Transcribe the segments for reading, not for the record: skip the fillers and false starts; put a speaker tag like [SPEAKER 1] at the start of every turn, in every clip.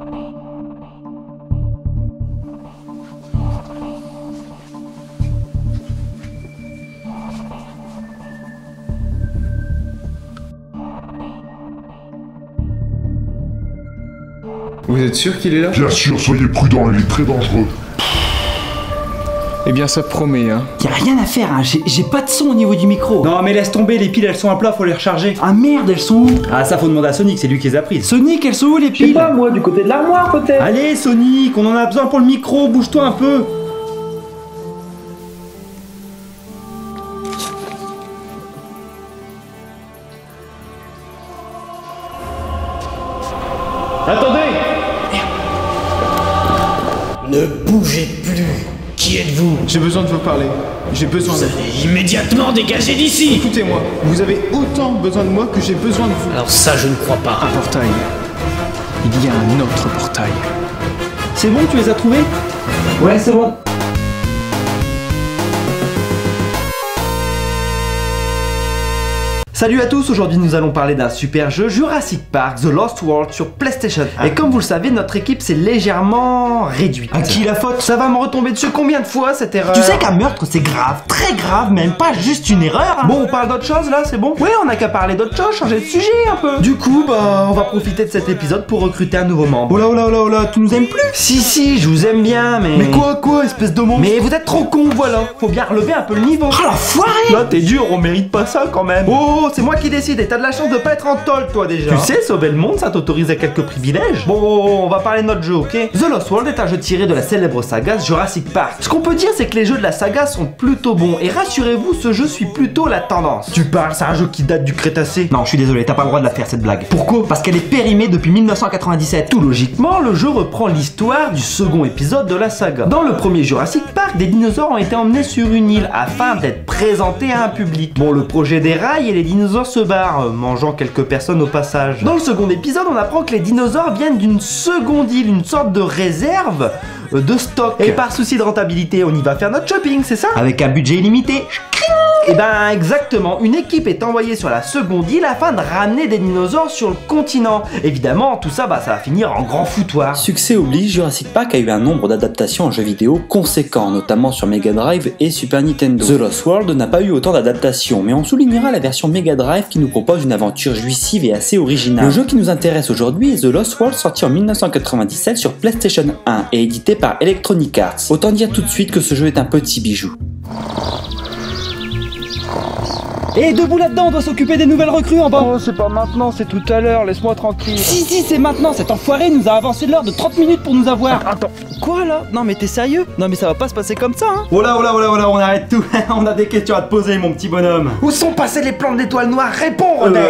[SPEAKER 1] Vous êtes sûr qu'il est là?
[SPEAKER 2] Bien sûr, soyez prudents, il est très dangereux.
[SPEAKER 1] Eh bien ça promet, hein.
[SPEAKER 3] Y'a rien à faire, hein. J'ai pas de son au niveau du micro.
[SPEAKER 4] Non mais laisse tomber, les piles elles sont à plat, faut les recharger.
[SPEAKER 3] Ah merde, elles sont où?
[SPEAKER 4] Ah ça faut demander à Sonic, c'est lui qui les a prises.
[SPEAKER 3] Sonic, elles sont où les
[SPEAKER 4] Je sais
[SPEAKER 3] piles?
[SPEAKER 4] pas moi, du côté de l'armoire peut-être. Allez Sonic, on en a besoin pour le micro, bouge-toi un peu. Attendez!
[SPEAKER 5] Ne bougez plus. Qui êtes-vous?
[SPEAKER 1] J'ai besoin de vous parler. J'ai besoin de vous.
[SPEAKER 5] Allez immédiatement dégager d'ici.
[SPEAKER 1] Écoutez-moi, vous avez autant besoin de moi que j'ai besoin de vous.
[SPEAKER 5] Alors ça, je ne crois pas.
[SPEAKER 1] Un portail. Il y a un autre portail.
[SPEAKER 4] C'est bon, tu les as trouvés?
[SPEAKER 3] Ouais, c'est bon.
[SPEAKER 4] Salut à tous, aujourd'hui nous allons parler d'un super jeu, Jurassic Park The Lost World sur PlayStation 1. Et comme vous le savez, notre équipe s'est légèrement réduite.
[SPEAKER 3] À qui la faute?
[SPEAKER 4] Ça va me retomber dessus combien de fois cette erreur?
[SPEAKER 3] Tu sais qu'un meurtre c'est grave, très grave, même pas juste une erreur, hein.
[SPEAKER 4] Bon, on parle d'autre chose là, c'est bon? Ouais, on a qu'à parler d'autre chose, changer de sujet un peu. Du coup, bah, on va profiter de cet épisode pour recruter un nouveau membre.
[SPEAKER 3] Oh là, oh là, oh là, oh là, tu nous aimes plus?
[SPEAKER 4] Si, je vous aime bien, mais...
[SPEAKER 3] Mais quoi, espèce de monstre?
[SPEAKER 4] Mais vous êtes trop con, voilà. Faut bien relever un peu le niveau.
[SPEAKER 3] Oh l'enfoiré!
[SPEAKER 4] Là, t'es dur, on mérite pas ça quand même. Oh, c'est moi qui décide et t'as de la chance de pas être en tôle, toi déjà. Tu sais, sauver le monde, ça t'autorise à quelques privilèges. Bon, on va parler de notre jeu, ok? The Lost World est un jeu tiré de la célèbre saga Jurassic Park. Ce qu'on peut dire, c'est que les jeux de la saga sont plutôt bons. Et rassurez-vous, ce jeu suit plutôt la tendance. Tu parles, c'est un jeu qui date du Crétacé.
[SPEAKER 3] Non, je suis désolé, t'as pas le droit de la faire cette blague.
[SPEAKER 4] Pourquoi?
[SPEAKER 3] Parce qu'elle est périmée depuis 1997.
[SPEAKER 4] Tout logiquement, le jeu reprend l'histoire du second épisode de la saga. Dans le premier Jurassic Park, des dinosaures ont été emmenés sur une île afin d'être présentés à un public. Bon, le projet déraille et les dinosaures se barrent, mangeant quelques personnes au passage. Dans le second épisode, on apprend que les dinosaures viennent d'une seconde île, une sorte de réserve de stock. Et par souci de rentabilité, on y va faire notre shopping, c'est ça?
[SPEAKER 3] Avec un budget illimité.
[SPEAKER 4] Et ben exactement, une équipe est envoyée sur la seconde île afin de ramener des dinosaures sur le continent. Évidemment, tout ça, ça va finir en grand foutoir.
[SPEAKER 6] Succès oblige, Jurassic Park a eu un nombre d'adaptations en jeux vidéo conséquent, notamment sur Mega Drive et Super Nintendo. The Lost World n'a pas eu autant d'adaptations, mais on soulignera la version Mega Drive qui nous propose une aventure jouissive et assez originale. Le jeu qui nous intéresse aujourd'hui est The Lost World, sorti en 1997 sur PlayStation 1 et édité par Electronic Arts. Autant dire tout de suite que ce jeu est un petit bijou.
[SPEAKER 4] Et debout là-dedans, on doit s'occuper des nouvelles recrues en bas. Oh, c'est pas maintenant, c'est tout à l'heure, laisse-moi tranquille. Si, c'est maintenant, cet enfoiré nous a avancé l'heure de 30 minutes pour nous avoir. Attends, quoi là? Non mais t'es sérieux? Non mais ça va pas se passer comme ça, hein. Oh là, on arrête tout. On a des questions à te poser, mon petit bonhomme. Où sont passées les plans de l'étoile noire? Réponds, Rodin.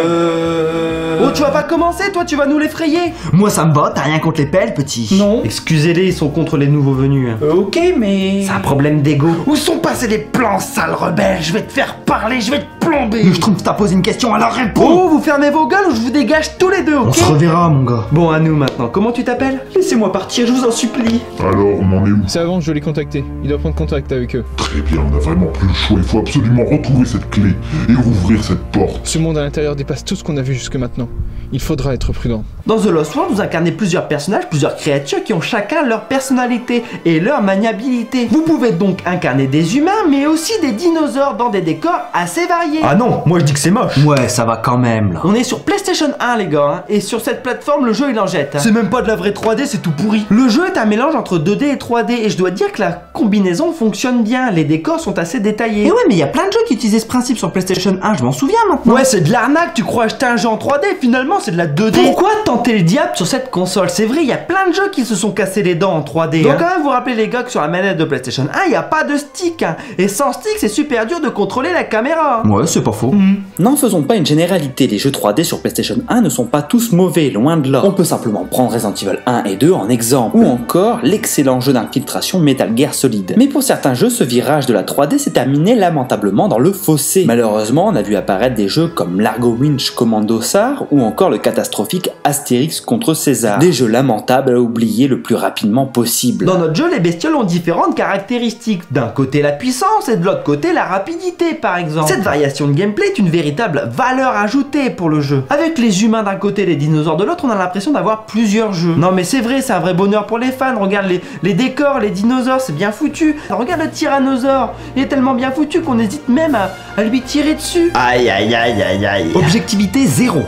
[SPEAKER 4] Oh, tu vas pas commencer, toi, tu vas nous l'effrayer.
[SPEAKER 3] Moi ça me va, t'as rien contre les pelles, petit?
[SPEAKER 4] Non. Excusez-les, ils sont contre les nouveaux venus.
[SPEAKER 3] Ok, mais...
[SPEAKER 4] C'est un problème d'ego. Où sont passés les plans, sale rebelle? Je vais te faire parler, je vais te plomber.
[SPEAKER 3] Je trouve que t'as posé une question, alors réponds.
[SPEAKER 4] Oh, vous fermez vos gueules ou je vous dégage tous les deux, ok?
[SPEAKER 3] On se reverra, mon gars.
[SPEAKER 4] Bon, à nous maintenant. Comment tu t'appelles? Laissez-moi partir, je vous en supplie.
[SPEAKER 2] Alors, on en est où?
[SPEAKER 1] C'est avant que je l'ai contacté. Il doit prendre contact avec eux.
[SPEAKER 2] Très bien, on a vraiment plus le choix. Il faut absolument retrouver cette clé et ouvrir cette porte.
[SPEAKER 1] Ce monde à l'intérieur dépasse tout ce qu'on a vu jusque maintenant. Il faudra être prudent.
[SPEAKER 4] Dans The Lost World, vous incarnez plusieurs personnages, plusieurs créatures qui ont chacun leur personnalité et leur maniabilité. Vous pouvez donc incarner des humains, mais aussi des dinosaures dans des décors assez variés. Ah non, moi je dis que c'est moche.
[SPEAKER 3] Ouais, ça va quand même, là.
[SPEAKER 4] On est sur PlayStation 1, les gars, hein, et sur cette plateforme, le jeu il en jette. C'est même pas de la vraie 3D, c'est tout pourri. Le jeu est un mélange entre 2D et 3D, et je dois dire que la combinaison fonctionne bien. Les décors sont assez détaillés.
[SPEAKER 3] Et ouais, mais il y a plein de jeux qui utilisaient ce principe sur PlayStation 1, je m'en souviens maintenant.
[SPEAKER 4] Ouais, c'est de l'arnaque, tu crois acheter un jeu en 3D, finalement c'est de la 2D. Pourquoi tenter le diable sur cette console? C'est vrai, il y a plein de jeux qui se sont cassés les dents en 3D. Donc quand même, vous rappelez les gars que sur la manette de PlayStation 1, il n'y a pas de stick, hein. Et sans stick, c'est super dur de contrôler la caméra.
[SPEAKER 3] Ouais, c'est pas faux.
[SPEAKER 6] N'en faisons pas une généralité, les jeux 3D sur PlayStation 1 ne sont pas tous mauvais, loin de là. On peut simplement prendre Resident Evil 1 et 2 en exemple, ou encore l'excellent jeu d'infiltration Metal Gear Solid. Mais pour certains jeux, ce virage de la 3D s'est terminé lamentablement dans le fossé. Malheureusement, on a vu apparaître des jeux comme Largo Winch Commando SAR, ou encore le catastrophique Astérix contre César. Des jeux lamentables à oublier le plus rapidement possible.
[SPEAKER 4] Dans notre jeu, les bestioles ont différentes caractéristiques. D'un côté la puissance et de l'autre côté la rapidité par exemple. Cette variation variation de gameplay est une véritable valeur ajoutée pour le jeu. Avec les humains d'un côté et les dinosaures de l'autre, on a l'impression d'avoir plusieurs jeux. Non mais c'est vrai, c'est un vrai bonheur pour les fans. Regarde les décors, les dinosaures, c'est bien foutu. Regarde le tyrannosaure, il est tellement bien foutu qu'on hésite même à lui tirer dessus. Aïe aïe aïe aïe aïe. Objectivité 0.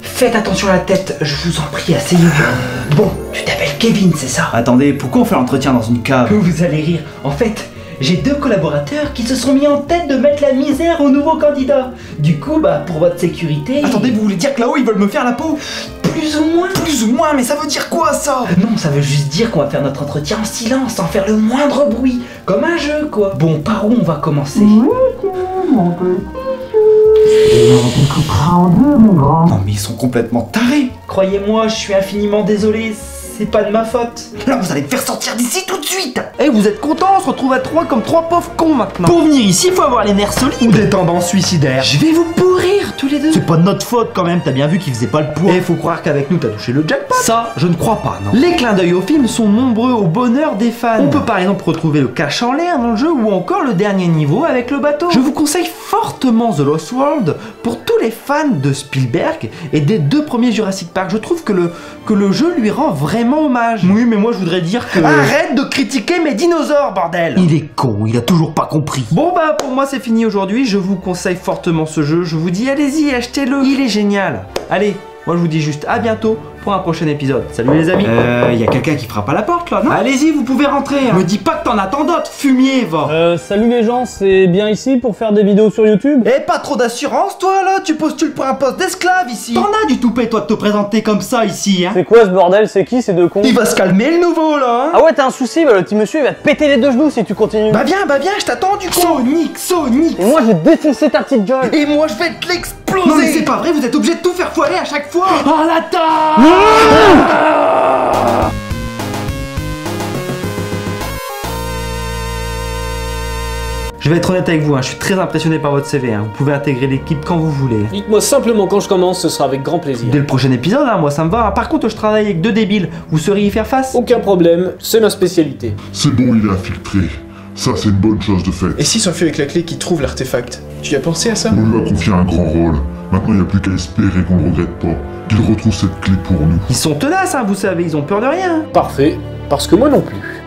[SPEAKER 5] Faites attention à la tête, je vous en prie, asseyez-vous. Bon, tu t'appelles Kevin, c'est ça?
[SPEAKER 4] Attendez, pourquoi on fait l'entretien dans une cave?
[SPEAKER 5] Vous allez rire. En fait, j'ai 2 collaborateurs qui se sont mis en tête de mettre la misère aux nouveaux candidats. Du coup, bah, pour votre sécurité...
[SPEAKER 4] Attendez, vous voulez dire que là-haut, ils veulent me faire la peau?
[SPEAKER 5] Plus ou moins.
[SPEAKER 4] Plus ou moins, mais ça veut dire quoi, ça?
[SPEAKER 5] Non, ça veut juste dire qu'on va faire notre entretien en silence, sans faire le moindre bruit. Comme un jeu, quoi. Bon, par où on va commencer?
[SPEAKER 7] Mon petit chou. On te coupera en deux, mon grand.
[SPEAKER 4] Non mais ils sont complètement tarés.
[SPEAKER 5] Croyez-moi, je suis infiniment désolé, c'est pas de ma faute.
[SPEAKER 4] Là, vous allez me faire sortir d'ici tout de suite. Eh, vous êtes contents? On se retrouve à 3 comme 3 pauvres cons maintenant. Pour venir ici, il faut avoir les nerfs solides. Ou des tendances suicidaires.
[SPEAKER 5] Je vais vous pourrir tous les deux.
[SPEAKER 4] C'est pas de notre faute quand même, t'as bien vu qu'il faisait pas le poids. Et faut croire qu'avec nous t'as touché le jackpot. Ça, je ne crois pas, non. Les clins d'œil au film sont nombreux au bonheur des fans. On peut par exemple retrouver le cache en l'air dans le jeu ou encore le dernier niveau avec le bateau. Je vous conseille fortement The Lost World pour tous les fans de Spielberg et des 2 premiers Jurassic Park. Je trouve que le jeu lui rend vraiment hommage. Oui, mais moi je voudrais dire que... Arrête de critiquer mes dinosaures, bordel. Il est con, il a toujours pas compris. Bon bah pour moi c'est fini aujourd'hui, je vous conseille fortement ce jeu, je vous dis allez-y, achetez-le, il est génial. Allez, moi je vous dis juste à bientôt pour un prochain épisode. Salut les amis. Y a quelqu'un qui frappe à la porte là, non? Allez-y, vous pouvez rentrer. Hein. Me dis pas que t'en attends d'autres, fumier va.
[SPEAKER 8] Salut les gens, c'est bien ici pour faire des vidéos sur YouTube?
[SPEAKER 4] Eh, pas trop d'assurance toi là, tu postules pour un poste d'esclave ici. T'en as du toupet toi de te présenter comme ça ici, hein.
[SPEAKER 8] C'est quoi ce bordel? C'est qui ces 2 cons?
[SPEAKER 4] Il va se calmer le nouveau là, hein.
[SPEAKER 8] Ah ouais, t'as un souci? Bah le petit monsieur il va te péter les 2 genoux si tu continues.
[SPEAKER 4] Bah viens, je t'attends du con. Sonic.
[SPEAKER 8] Et moi je vais défoncer ta petite gueule.
[SPEAKER 4] Et moi je vais te l'exploser. Non mais c'est pas vrai, vous êtes obligé de tout faire foirer à chaque fois. Oh la table. Je vais être honnête avec vous, hein, je suis très impressionné par votre CV, hein. Vous pouvez intégrer l'équipe quand vous voulez.
[SPEAKER 8] Dites-moi simplement quand je commence, ce sera avec grand plaisir.
[SPEAKER 4] Dès le prochain épisode, hein, moi ça me va. Hein. Par contre, je travaille avec 2 débiles, vous sauriez y faire face?
[SPEAKER 8] Aucun problème, c'est ma spécialité.
[SPEAKER 2] C'est bon, il est infiltré. Ça, c'est une bonne chose de fait.
[SPEAKER 1] Et s'il s'enfuit avec la clé qui trouve l'artefact? Tu y as pensé à ça?
[SPEAKER 2] On lui a confié un grand rôle. Maintenant, il n'y a plus qu'à espérer qu'on le regrette pas. Qu'il retrouve cette clé pour nous.
[SPEAKER 4] Ils sont tenaces, hein, vous savez, ils ont peur de rien.
[SPEAKER 8] Parfait, parce que moi non plus.